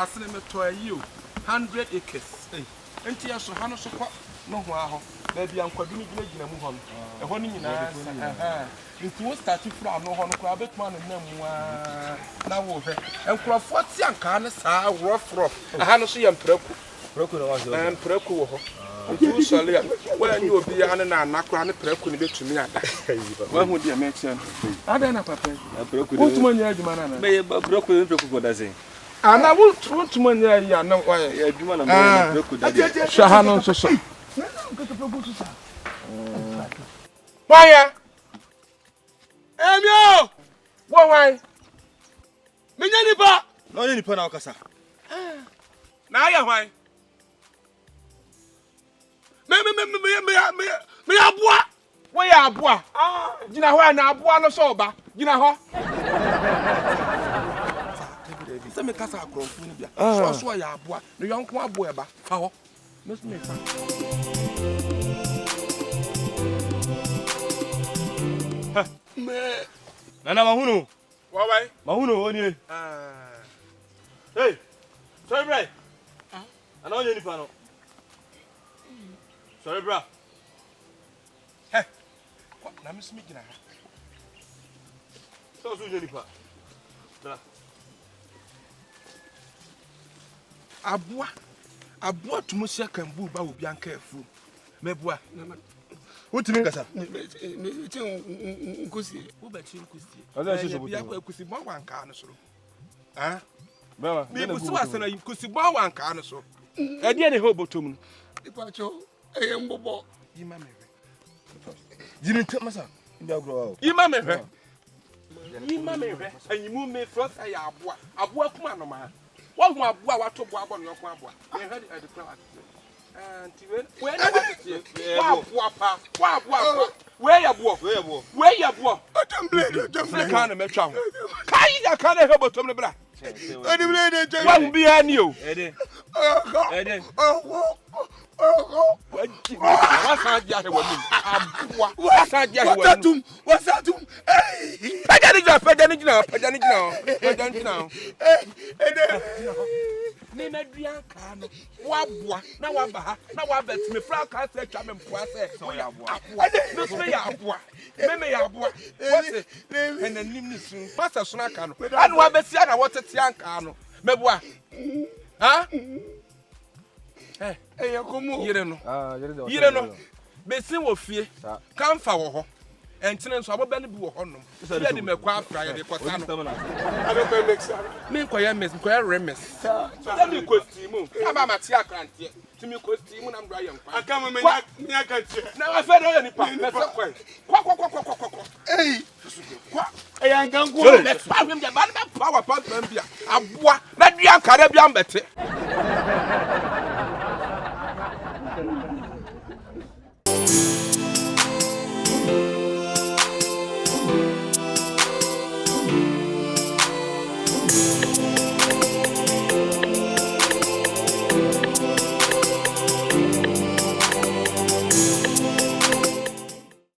asase ne meto ayi o 100 acres enti ya so ha no so kwa no ho aho ba bia nkwadu ni gina mu ho no e ho ni nyina nti wo start fra no ho no kwa betuma no na mu na wo hwe enkrofo ti anka ne saa rough ha no so ye mpraku no wa zo mpraku wo ho nti sole ya wa nyi obi ya ne na anakora ne praku ne betumi ada wa hu dia me chen ada na papa praku wo tuma nya adwuma na me praku goda sen ana wo tuma nya ya na wa ya adwuma na me praku da shaha no so Waya Emio wo why menya nipa no ye nipa na okasa na aya why me aboa wo ya aboa gina ho na aboa no so ba gina ho se me kasa akrofo ni bia so ya aboa no yonko aboa e ba fa ho me fa Nana mahunu. Why? Mahunu oni. Hey. Sorry bra. Ana onye nipa no. Sorry bra. Hey. Na me smigina ha. So onye nipa. Bra. Aboa tumusia kambu ba obi anka afu. Meboa. Utimi kasa. Nkusi, wo ba chi nkusi. Oza shi sobutu. Ya kwa nkusi mo wanka no soro. Ah? Bema. Me busu asana nkusi mo wanka no so. E de ne ho botom no. Ipa cho, eye mbobo. Yima mehwe. Jini masa. Ndia gro wa. Yima mehwe. Yima mehwe. Anyimu me frost aya aboa. Aboa kuma no ma. Wa hu aboa wato boa bo no ko aboa. Me hadi e de plan. Anti we na where ya bo otemblade kan me twa ho kai ya kan he botom ne bra otemblade twa wa bi ani o ede wasaja he wa mu aboa wasaja he wa mu wasatum pajani gina ni na dua ka no wa boa na wa ba ha na wa bet me fra ka se twa me mpoa se so ya boa no so ya boa me ya boa what enanim ni sun pastor so na ka no anu wa besi na wotete anka no me boa ha komo yire no besi wo fie kan fa wo ho entene nso aboba ne bi wo ho nom ye de mekwa afra ye de kota no abekwa mix me nkoya mix nkoya remes so me costume aba mate akrante ti me costume na mdra ye nkwa aka me me aka tie na wa fe do ye nipa me se kwa kwa eya ngango le pa hwem de ba na power pump bia aboa na dua nkara bia mbete